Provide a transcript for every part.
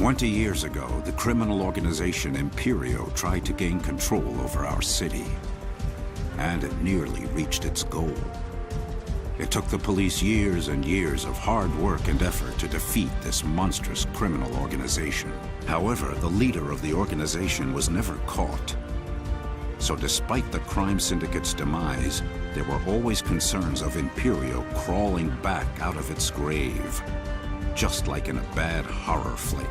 20 years ago, the criminal organization Imperio tried to gain control over our city. And it nearly reached its goal. It took the police years and years of hard work and effort to defeat this monstrous criminal organization. However, the leader of the organization was never caught. So despite the crime syndicate's demise, there were always concerns of Imperio crawling back out of its grave, just like in a bad horror flick.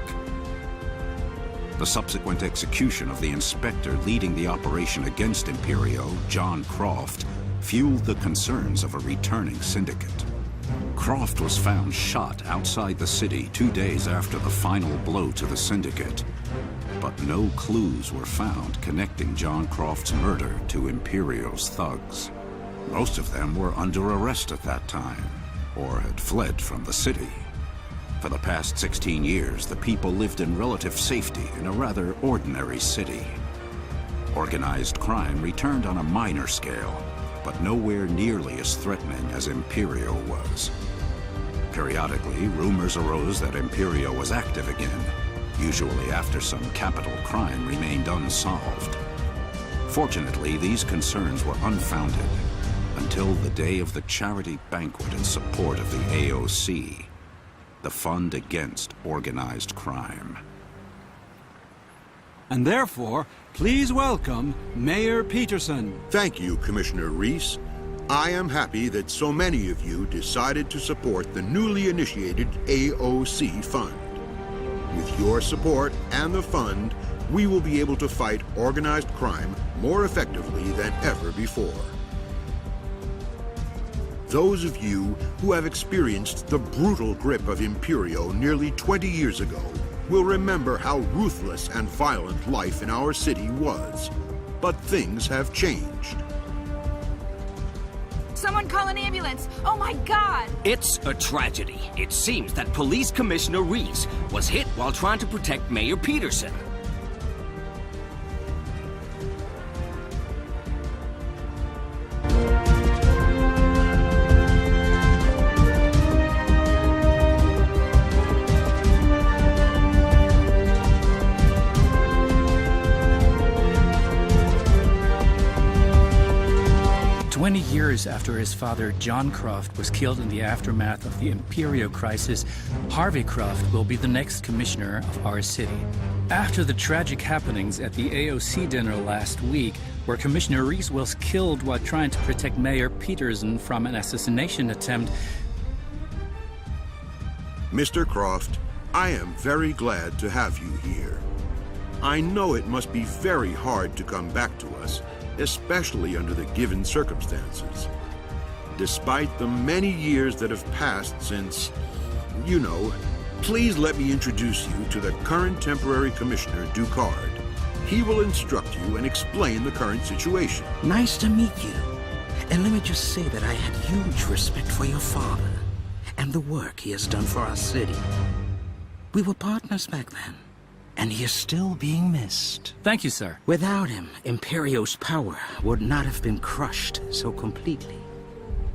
The subsequent execution of the inspector leading the operation against Imperio, John Croft, fueled the concerns of a returning syndicate. Croft was found shot outside the city 2 days after the final blow to the syndicate. But no clues were found connecting John Croft's murder to Imperio's thugs. Most of them were under arrest at that time, or had fled from the city. For the past 16 years, the people lived in relative safety in a rather ordinary city. Organized crime returned on a minor scale, but nowhere nearly as threatening as Imperio was. Periodically, rumors arose that Imperio was active again, usually after some capital crime remained unsolved. Fortunately, these concerns were unfounded until the day of the charity banquet in support of the AOC, the Fund Against Organized Crime. And therefore, please welcome Mayor Peterson. Thank you, Commissioner Reese. I am happy that so many of you decided to support the newly initiated AOC Fund. With your support and the fund, we will be able to fight organized crime more effectively than ever before. Those of you who have experienced the brutal grip of Imperio nearly 20 years ago will remember how ruthless and violent life in our city was. But things have changed. Someone call an ambulance! Oh my God! It's a tragedy. It seems that Police Commissioner Reese was hit while trying to protect Mayor Peterson. Years after his father, John Croft, was killed in the aftermath of the Imperio crisis, Harvey Croft will be the next commissioner of our city. After the tragic happenings at the AOC dinner last week, where Commissioner Reese was killed while trying to protect Mayor Peterson from an assassination attempt. Mr. Croft, I am very glad to have you here. I know it must be very hard to come back to us, especially under the given circumstances. Despite the many years that have passed since, you know, please let me introduce you to the current temporary commissioner, Ducard. He will instruct you and explain the current situation. Nice to meet you. And let me just say that I had huge respect for your father and the work he has done for our city. We were partners back then. And he is still being missed. Thank you, sir. Without him, Imperio's power would not have been crushed so completely.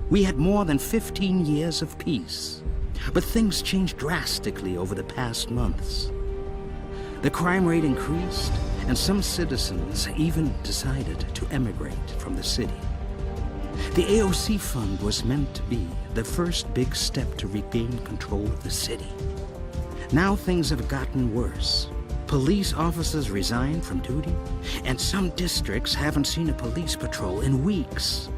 We had more than 15 years of peace, but things changed drastically over the past months. The crime rate increased, and some citizens even decided to emigrate from the city. The AOC Fund was meant to be the first big step to regain control of the city. Now things have gotten worse. Police officers resigned from duty, and some districts haven't seen a police patrol in weeks.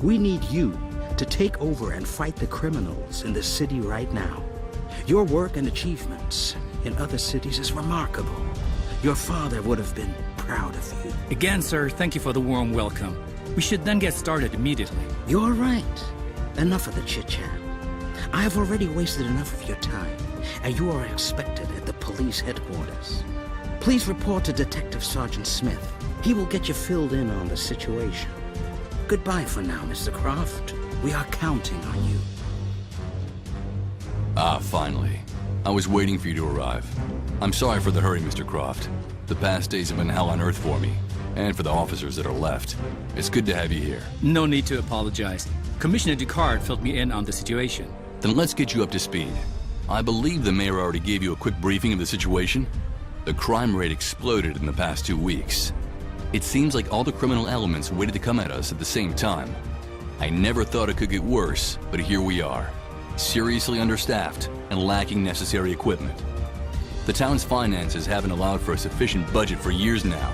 We need you to take over and fight the criminals in the city right now. Your work and achievements in other cities is remarkable. Your father would have been proud of you. Again, sir, thank you for the warm welcome. We should then get started immediately. You're right. Enough of the chit-chat. I have already wasted enough of your time, and you are expected at the police headquarters. Please report to Detective Sergeant Smith. He will get you filled in on the situation. Goodbye for now, Mr. Croft. We are counting on you. Ah, finally. I was waiting for you to arrive. I'm sorry for the hurry, Mr. Croft. The past days have been hell on earth for me, and for the officers that are left. It's good to have you here. No need to apologize. Commissioner Ducard filled me in on the situation. Then let's get you up to speed. I believe the mayor already gave you a quick briefing of the situation. The crime rate exploded in the past 2 weeks. It seems like all the criminal elements waited to come at us at the same time. I never thought it could get worse, but here we are. Seriously understaffed and lacking necessary equipment. The town's finances haven't allowed for a sufficient budget for years now.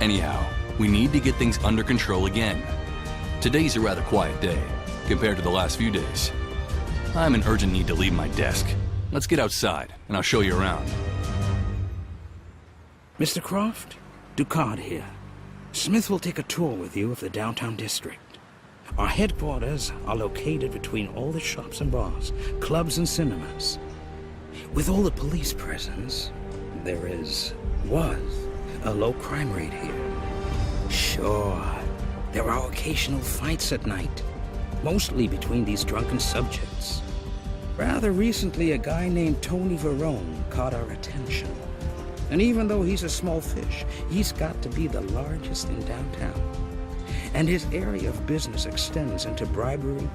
Anyhow, we need to get things under control again. Today's a rather quiet day, compared to the last few days. I'm in urgent need to leave my desk. Let's get outside, and I'll show you around. Mr. Croft, Ducard here. Smith will take a tour with you of the downtown district. Our headquarters are located between all the shops and bars, clubs and cinemas. With all the police presence, there was a low crime rate here. Sure, there are occasional fights at night, mostly between these drunken subjects. Rather recently, a guy named Tony Verone caught our attention. And even though he's a small fish, he's got to be the largest in downtown. And his area of business extends into bribery,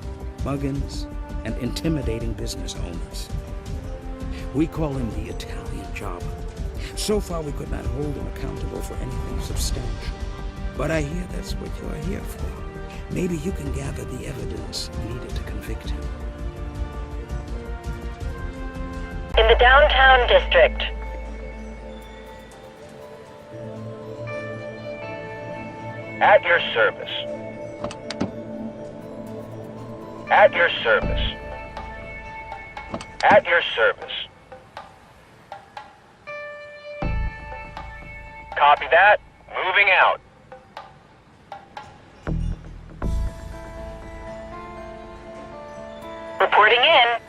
muggins, and intimidating business owners. We call him the Italian Jobber. So far, we could not hold him accountable for anything substantial. But I hear that's what you are here for. Maybe you can gather the evidence needed to convict him. In the downtown district. At your service. At your service. At your service. Copy that. Moving out. Reporting in.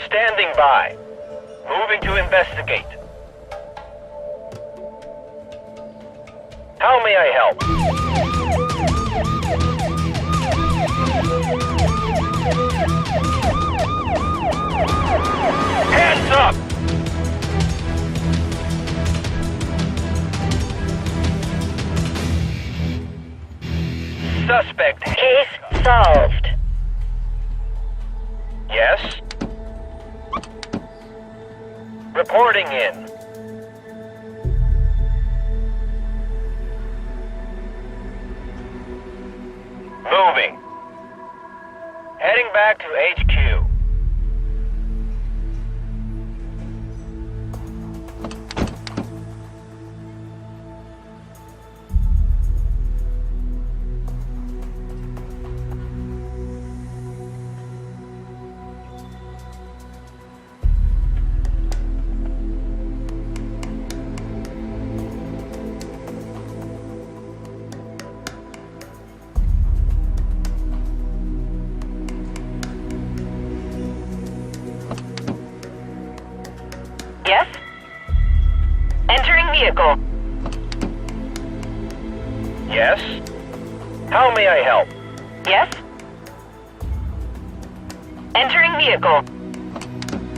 Standing by. Moving to investigate. How may I help? Hands up! Suspect. Case solved. Yes? Reporting in. Moving. Heading back to HQ. Yes? Entering vehicle. Yes? How may I help? Yes? Entering vehicle.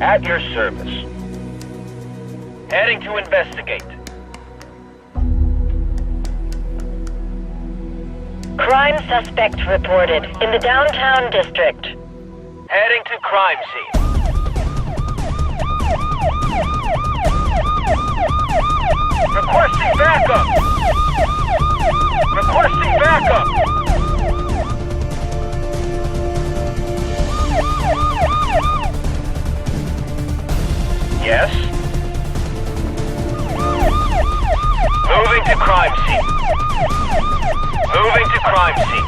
At your service. Heading to investigate. Crime suspect reported in the downtown district. Heading to crime scene. Requesting backup! Requesting backup! Yes? Moving to crime scene. Moving to crime scene.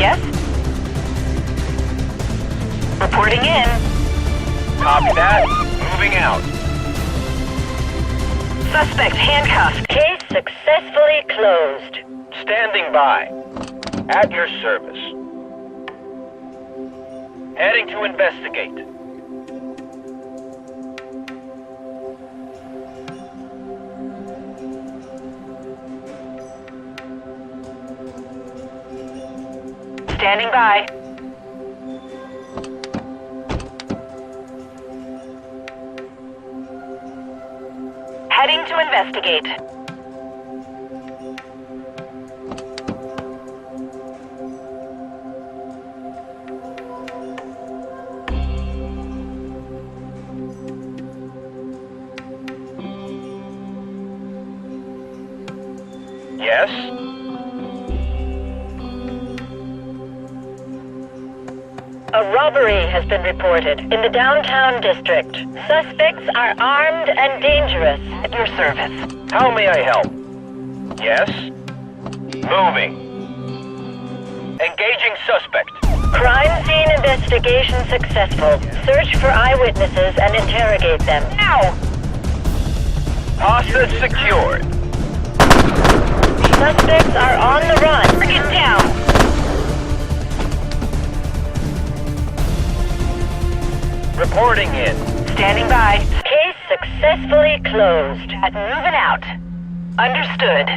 Yes? Reporting in. Copy that. Moving out. Suspect handcuffed. Case successfully closed. Standing by. At your service. Heading to investigate. Standing by. Heading to investigate. Yes? A robbery has been reported in the downtown district. Suspects are armed and dangerous. At your service. How may I help? Yes? Moving. Engaging suspect. Crime scene investigation successful. Search for eyewitnesses and interrogate them. Now! Hostage secured. Suspects are on the run. Bring it down. Reporting in. Standing by. Case successfully closed. Moving out. Understood.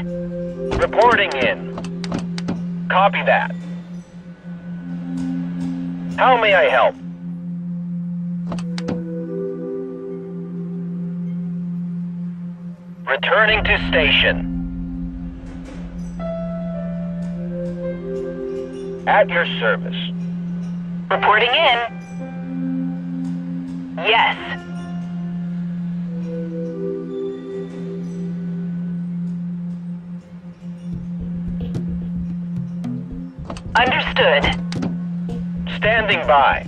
Reporting in. Copy that. How may I help? Returning to station. At your service. Reporting in. Yes. Understood. Standing by.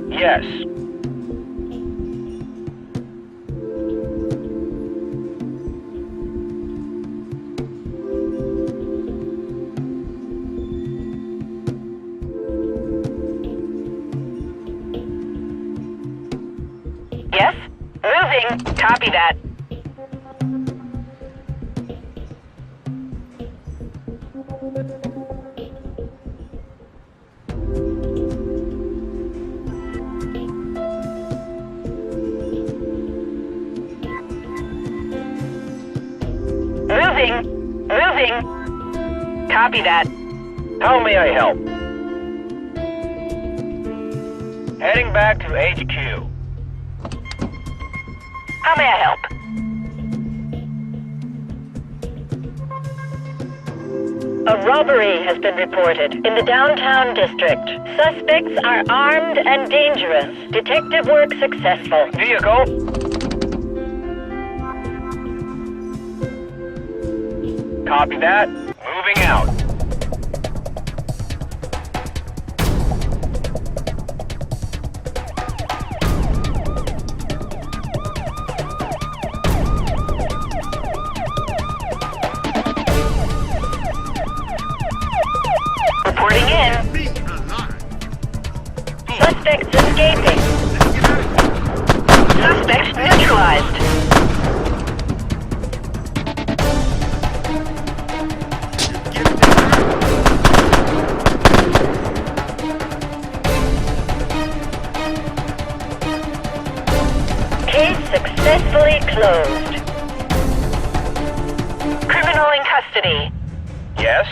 Yes. Yes? Moving. Copy that. Moving. Copy that. How may I help? Heading back to HQ. How may I help? A robbery has been reported in the downtown district. Suspects are armed and dangerous. Detective work successful. Vehicle. Copy that. Moving out. Reporting in. Suspects escaping. Suspect neutralized. Case successfully closed. Criminal in custody. Yes?